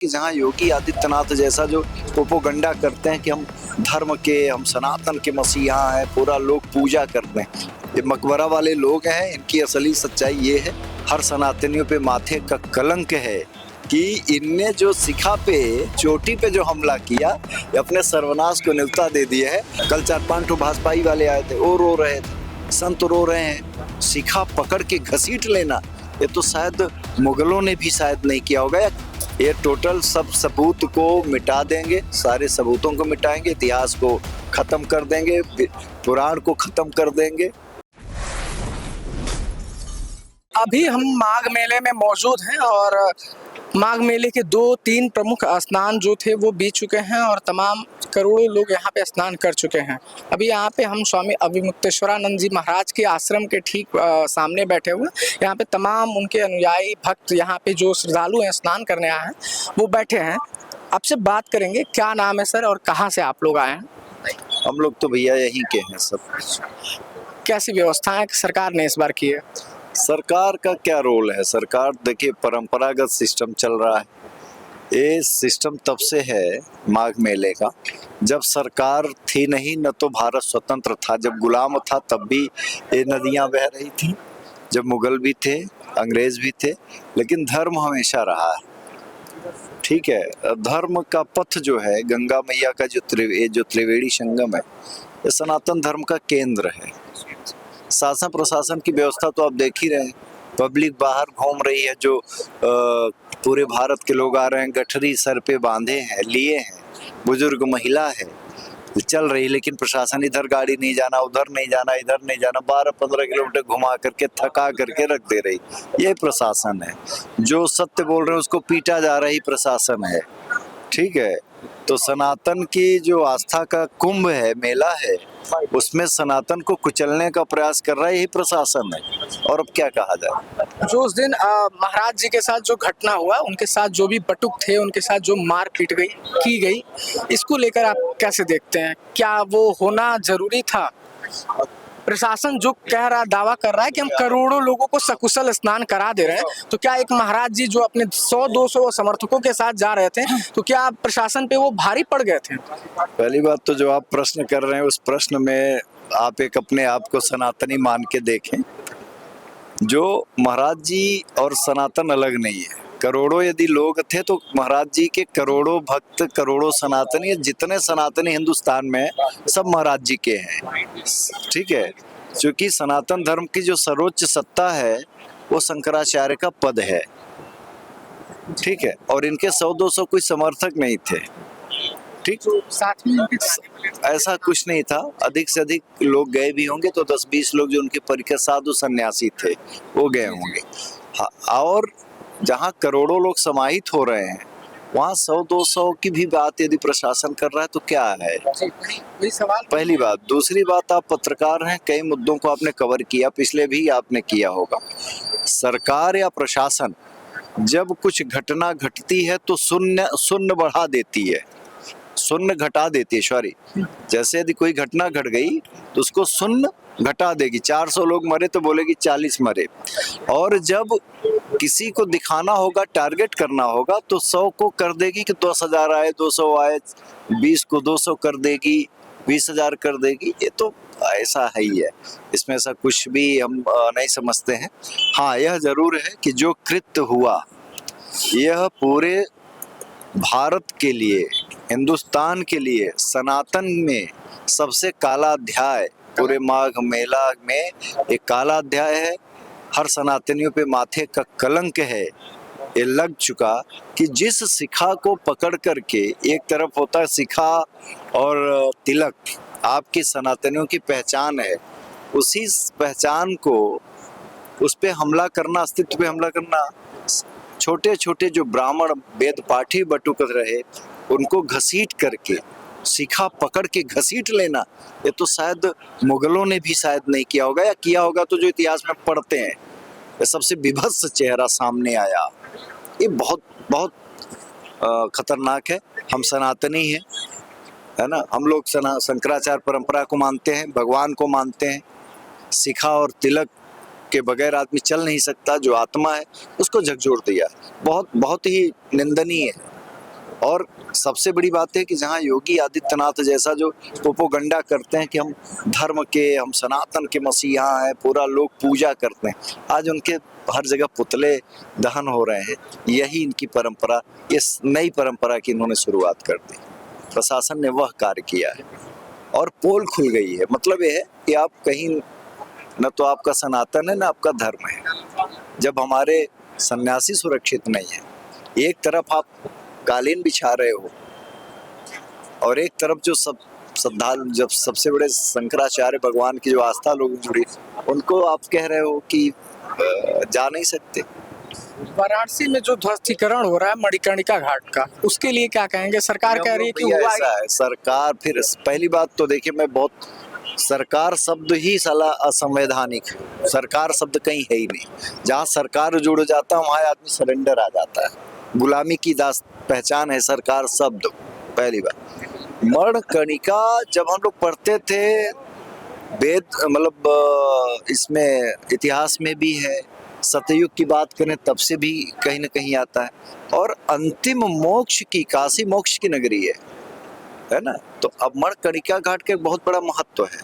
कि जहाँ योगी आदित्यनाथ जैसा जो प्रोपोगंडा करते हैं कि हम धर्म के, हम सनातन के मसीहा हैं, पूरा लोग पूजा करते हैं, ये मकबरा वाले लोग हैं। इनकी असली सच्चाई ये है, हर सनातनियों पे माथे का कलंक है कि इनने जो सिखा पे, चोटी पे जो हमला किया, ये अपने सर्वनाश को न्योता दे दिया है। कल 4-5 ठो भाजपाई वाले आए थे, वो रो रहे थे, संत रो रहे हैं। सिखा पकड़ के घसीट लेना, ये तो शायद मुगलों ने भी शायद नहीं किया होगा। ये टोटल सब सबूत को मिटा देंगे, सारे सबूतों को मिटाएंगे, इतिहास को खत्म कर देंगे, पुराण को खत्म कर देंगे। अभी हम माघ मेले में मौजूद हैं और माघ मेले के 2-3 प्रमुख स्नान जो थे वो बीत चुके हैं और तमाम करोड़ों लोग यहाँ पे स्नान कर चुके हैं। अभी यहाँ पे हम स्वामी अभिमुक्तेश्वरानंद जी महाराज के आश्रम के ठीक सामने बैठे हुए हैं। यहाँ पे तमाम उनके अनुयायी भक्त, यहाँ पे जो श्रद्धालु हैं स्नान करने आए हैं, वो बैठे हैं। आपसे बात करेंगे, क्या नाम है सर और कहाँ से आप लोग आए हैं? हम लोग तो भैया यहीं के हैं सब। कैसी व्यवस्थाएं सरकार ने इस बार की है? सरकार का क्या रोल है? सरकार देखिए, परंपरागत सिस्टम चल रहा है। ये सिस्टम तब से है माघ मेले का, जब सरकार थी नहीं, न तो भारत स्वतंत्र था। जब गुलाम था तब भी ये नदियां बह रही थी, जब मुगल भी थे, अंग्रेज भी थे, लेकिन धर्म हमेशा रहा है। ठीक है, धर्म का पथ जो है, गंगा मैया का जो त्रिवेणी संगम है, ये सनातन धर्म का केंद्र है। शासन प्रशासन की व्यवस्था तो आप देख ही रहे हैं, पब्लिक बाहर घूम रही है, जो पूरे भारत के लोग आ रहे हैं, गठरी सर पे बांधे हैं, लिए हैं, बुजुर्ग महिला है, चल रही, लेकिन प्रशासन इधर गाड़ी नहीं जाना, उधर नहीं जाना, इधर नहीं जाना, 12-15 किलोमीटर घुमा करके थका करके रख दे रही। ये प्रशासन है। जो सत्य बोल रहे हैं उसको पीटा जा रही प्रशासन है। ठीक है, तो सनातन की जो आस्था का कुंभ है, मेला है, उसमें सनातन को कुचलने का प्रयास कर रहा है यही प्रशासन है। और अब क्या कहा जाए? जो उस दिन महाराज जी के साथ जो घटना हुआ, उनके साथ जो भी बटुक थे, उनके साथ जो मार पीट की गई, इसको लेकर आप कैसे देखते हैं? क्या वो होना जरूरी था? प्रशासन जो कह रहा, दावा कर रहा है कि हम करोड़ों लोगों को सकुशल स्नान करा दे रहे हैं, तो क्या एक महाराज जी जो अपने 100-200 समर्थकों के साथ जा रहे थे, तो क्या प्रशासन पे वो भारी पड़ गए थे? पहली बात तो जो आप प्रश्न कर रहे हैं, उस प्रश्न में आप एक अपने आप को सनातनी मान के देखें। जो महाराज जी और सनातन अलग नहीं है। करोड़ों यदि लोग थे तो महाराज जी के करोड़ों भक्त, करोड़ों सनातनी, जितने सनातनी हिंदुस्तान में सब महाराज जी के हैं। ठीक है, क्योंकि सनातन धर्म की जो सर्वोच्च सत्ता है वो शंकराचार्य का पद है। ठीक है, और इनके 100-200 कोई समर्थक नहीं थे। ठीक, साथ में ऐसा कुछ नहीं था। अधिक से अधिक लोग गए भी होंगे तो 10-20 लोग जो उनके परिकर साधु सन्यासी थे वो गए होंगे। हाँ, और जहाँ करोड़ों लोग समाहित हो रहे हैं वहाँ 100-200 की भी बात यदि प्रशासन कर रहा है तो क्या है? वही सवाल। पहली बात। दूसरी बात, आप पत्रकार हैं, कई मुद्दों को आपने कवर किया, पिछले भी आपने किया होगा। सरकार या प्रशासन जब कुछ घटना घटती है तो शून्य बढ़ा देती है, शून्य घटा देती है। सॉरी, जैसे यदि कोई घटना घट गई तो उसको शून्य घटा देगी। 400 लोग मरे तो बोलेगी 40 मरे। और जब किसी को दिखाना होगा, टारगेट करना होगा, तो 100 को कर देगी कि 10,000 आए, 200 आए, 20 को 200 कर देगी, 20,000 कर देगी। ये तो ऐसा है ही है, इसमें ऐसा कुछ भी हम नहीं समझते हैं। हाँ, यह जरूर है कि जो कृत्य हुआ यह पूरे भारत के लिए, हिंदुस्तान के लिए, सनातन में सबसे काला अध्याय, पूरे माघ मेला में एक काला अध्याय है। हर सनातनियों पे माथे का कलंक है। ये लग चुका कि जिस शिखा को पकड़ करके, एक तरफ होता है शिखा और तिलक, आपकी सनातनियों की पहचान है, उसी पहचान को, उस पे हमला करना, अस्तित्व पे हमला करना, छोटे छोटे जो ब्राह्मण वेद पाठी बटुक रहे उनको घसीट करके, शिखा पकड़ के घसीट लेना, ये तो शायद मुगलों ने भी शायद नहीं किया होगा, या किया होगा तो जो इतिहास में पढ़ते हैं। ये सबसे विभत्स चेहरा सामने आया। ये बहुत बहुत खतरनाक है। हम सनातनी हैं, है ना, हम लोग शंकराचार्य परंपरा को मानते हैं, भगवान को मानते हैं। शिखा और तिलक के बगैर आदमी चल नहीं सकता। जो आत्मा है उसको झकझोर दिया, बहुत बहुत ही निंदनीय है। और सबसे बड़ी बात है कि जहाँ योगी आदित्यनाथ जैसा जो प्रोपोगंडा करते हैं कि हम धर्म के, हम सनातन के मसीहा हैं, पूरा लोग पूजा करते हैं, आज उनके हर जगह पुतले दहन हो रहे हैं। यही इनकी परंपरा, इस नई परंपरा की इन्होंने शुरुआत कर दी। प्रशासन ने वह कार्य किया है और पोल खुल गई है। मतलब यह है कि आप कहीं न तो आपका सनातन है न आपका धर्म है। जब हमारे सन्यासी सुरक्षित नहीं है, एक तरफ आप कालीन बिछा रहे हो और एक तरफ जो सब श्रद्धालु, जब सबसे बड़े शंकराचार्य भगवान की जो आस्था लोग जुड़ी, उनको आप कह रहे हो कि जा नहीं सकते। वाराणसी में जो ध्वस्तीकरण हो रहा है मणिकर्णिका घाट का, उसके लिए क्या कहेंगे? सरकार कह रही है कि हुआ ऐसा है, सरकार, फिर पहली बात तो देखिए, मैं बहुत, सरकार शब्द ही साला असंवैधानिक है। सरकार शब्द कहीं है ही नहीं। जहाँ सरकार जुड़ जाता है वहाँ आदमी सरेंडर आ जाता है। गुलामी की पहचान है सरकार शब्द। पहली बात, मणिकर्णिका जब हम लोग पढ़ते थे वेद, मतलब इसमें इतिहास में भी है, सतयुग की बात करें तब से भी कहीं न कहीं आता है, और अंतिम मोक्ष की, काशी मोक्ष की नगरी है ना। तो अब मणिकर्णिका घाट का एक बहुत बड़ा महत्व है।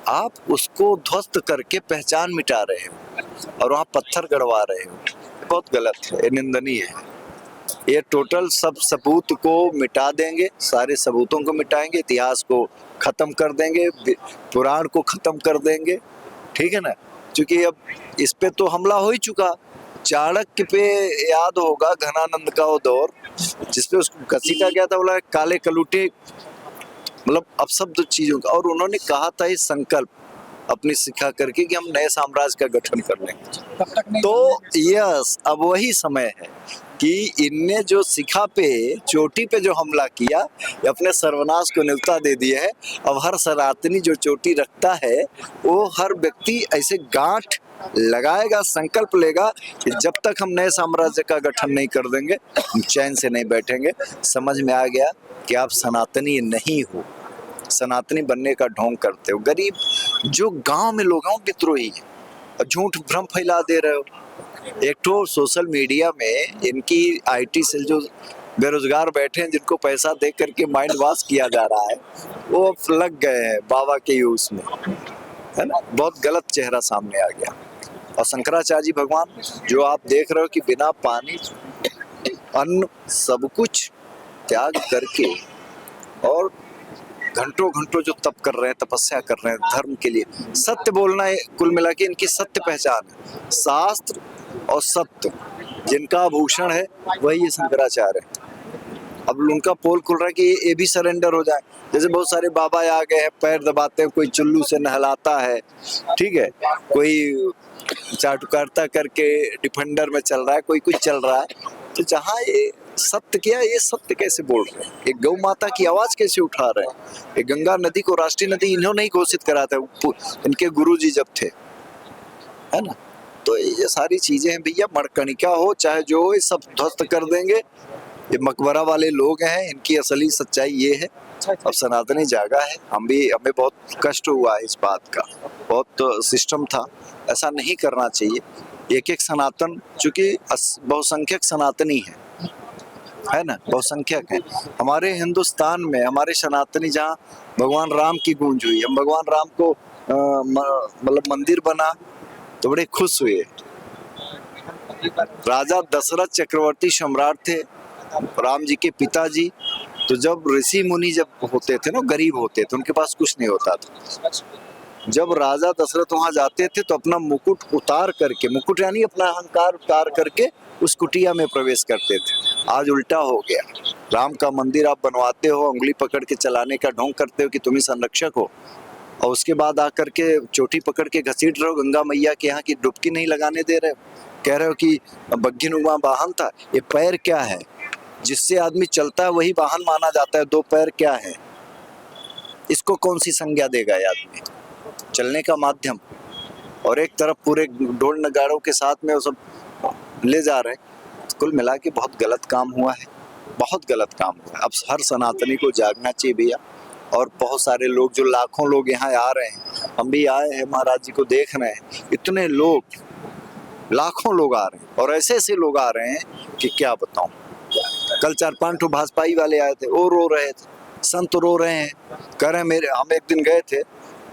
आप उसको ध्वस्त करके पहचान मिटा रहे हो और वहाँ पत्थर गड़वा रहे हो, बहुत गलत है, निंदनीय है। ये टोटल सब सबूत को मिटा देंगे, सारे सबूतों को मिटाएंगे, इतिहास को खत्म कर देंगे, पुराण को खत्म कर देंगे, ठीक है ना। क्योंकि अब इस पे तो हमला हो ही चुका। चाणक्य पे याद होगा घनानंद का वो दौर, जिसपे उसको घसीटा गया था, बोला काले कलूटे, मतलब अपशब्द चीजों का, और उन्होंने कहा था ये संकल्प अपनी शिक्षा करके कि हम नए साम्राज्य का गठन कर लेंगे। तो यस, अब वही समय है कि इनने जो शिखा पे, चोटी पे जो हमला किया, अपने सर्वनाश को न्योता दे दिया है। अब हर सनातनी जो चोटी रखता है, वो हर व्यक्ति ऐसे गांठ लगाएगा, संकल्प लेगा कि जब तक हम नए साम्राज्य का गठन नहीं कर देंगे, हम चैन से नहीं बैठेंगे। समझ में आ गया कि आप सनातनी नहीं हो, सनातनी बनने का ढोंग करते हो। गरीब जो गांव में लोग हैं विद्रोही है, झूठ भ्रम फैला दे रहे हो। एक तो सोशल मीडिया में इनकी IT सेल जो बेरोजगार बैठे हैं, जिनको पैसा दे करके माइंड वॉश किया जा रहा है, वो लग गए हैं बाबा के यूज में, है ना। बहुत गलत चेहरा सामने आ गया। और शंकराचार्य जी भगवान जो आप देख रहे हो कि बिना पानी, अन्न, सब कुछ त्याग करके और घंटों घंटों जो तप कर रहे हैं, तपस्या कर रहे हैं धर्म के लिए, सत्य बोलना है, कुल मिला के इनकी सत्य पहचान है। शास्त्र और सत्य जिनका आभूषण है, वही ये शंकराचार्य है। अब उनका पोल खुल रहा है कि ये भी सरेंडर हो जाए। जैसे बहुत सारे बाबा आ गए हैं, पैर दबाते हैं, कोई चुल्लू से नहलाता है, ठीक है, कोई चाटुकारिता करके डिफेंडर में चल रहा है, कोई कुछ चल रहा है। तो जहाँ ये सत्य किया, ये सत्य कैसे बोल रहे हैं, एक गौ माता की आवाज कैसे उठा रहे हैं, एक गंगा नदी को राष्ट्रीय नदी इन्होंने ही घोषित करा था, इनके गुरुजी जब थे, है ना। तो ये सारी चीजें हैं भैया, मणिकर्णिका हो चाहे जो हो, ये सब ध्वस्त कर देंगे। ये मकबरा वाले लोग हैं, इनकी असली सच्चाई ये है। अब सनातनी जागा है, हमें बहुत कष्ट हुआ है इस बात का, बहुत सिस्टम था, ऐसा नहीं करना चाहिए। एक एक सनातन, चूंकि बहुसंख्यक सनातनी है ना, बहुसंख्यक है हमारे हिंदुस्तान में। हमारे सनातनी जहाँ भगवान राम की गूंज हुई, हम भगवान राम को मतलब मंदिर बना तो बड़े खुश हुए। राजा दशरथ चक्रवर्ती सम्राट थे, राम जी के पिताजी। तो जब ऋषि मुनि जब होते थे ना, गरीब होते थे, उनके पास कुछ नहीं होता था, जब राजा दशरथ वहां जाते थे तो अपना मुकुट उतार करके, मुकुट यानी अपना अहंकार उतार करके उस कुटिया में प्रवेश करते थे। आज उल्टा हो गया, राम का मंदिर आप बनवाते हो, उंगली पकड़ के चलाने का ढोंग करते हो कि तुम ही संरक्षक हो, और उसके बाद आकर के चोटी पकड़ के घसीट रहे हो, गंगा मैया के यहाँ की डुबकी नहीं लगाने दे रहे हो, कह रहे हो कि बग्घीनुमा वाहन था। ये पैर क्या है, जिससे आदमी चलता है वही वाहन माना जाता है, दो पैर क्या है, इसको कौन सी संज्ञा देगा ये आदमी, चलने का माध्यम। और एक तरफ पूरे ढोल नगाड़ों के साथ में वो सब ले जा रहे हैं। कुल मिला के बहुत गलत काम हुआ है, बहुत गलत काम हुआ है। अब हर सनातनी को जागना चाहिए भैया। और बहुत सारे लोग, जो लाखों लोग यहाँ आ रहे हैं, हम भी आए हैं महाराज जी को देख रहे हैं, इतने लोग, लाखों लोग आ रहे हैं, और ऐसे ऐसे लोग आ रहे हैं कि क्या बताऊं। कल 4-5 ठो भाजपाई वाले आए थे, वो रो रहे थे, संत रो रहे हैं, कह रहे हैं मेरे, हम एक दिन गए थे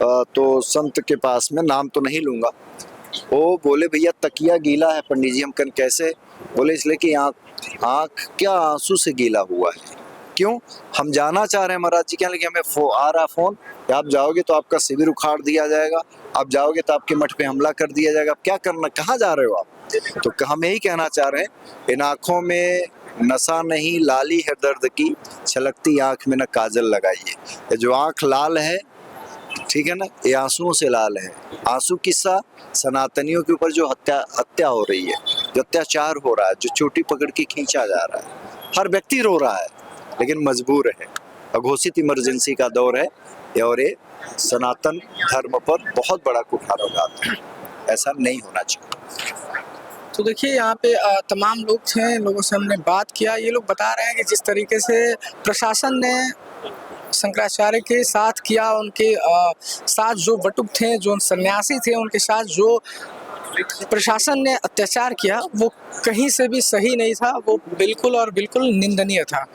तो संत के पास में, नाम तो नहीं लूंगा, वो बोले भैया तकिया गीला है पंडित जी। हम कन कैसे? बोले इसलिए कि आँख क्या आंसू से गीला हुआ है। क्यों? हम जाना चाह रहे हैं महाराज जी के यहाँ, लेकिन हमें आ रहा फोन कि आप जाओगे तो आपका शिविर उखाड़ दिया जाएगा, आप जाओगे तो आपके मठ पे हमला कर दिया जाएगा, आप क्या करना, कहाँ जा रहे हो आप? तो हम यही कहना चाह रहे हैं, इन आँखों में नशा नहीं लाली है दर्द की, छलकती आँख में न काजल लगाइए। ये जो आँख लाल है, ठीक है ना, ये आंसुओं से लाल है। आंसू किस्सा सनातनियों के ऊपर जो हत्या हो रही है, जो अत्याचार हो रहा है, जो चोटी पकड़ के खींचा जा रहा है, हर व्यक्ति रो रहा है लेकिन मजबूर है। अघोषित इमरजेंसी का दौर है और ये सनातन धर्म पर बहुत बड़ा कुठाराघात है, ऐसा नहीं होना चाहिए। तो देखिए यहाँ पे तमाम लोग थे, लोगों से हमने बात किया, ये लोग बता रहे हैं कि जिस तरीके से प्रशासन ने शंकराचार्य के साथ किया, उनके साथ जो बटुक थे, जो सन्यासी थे, उनके साथ जो प्रशासन ने अत्याचार किया, वो कहीं से भी सही नहीं था, वो बिल्कुल और बिल्कुल निंदनीय था।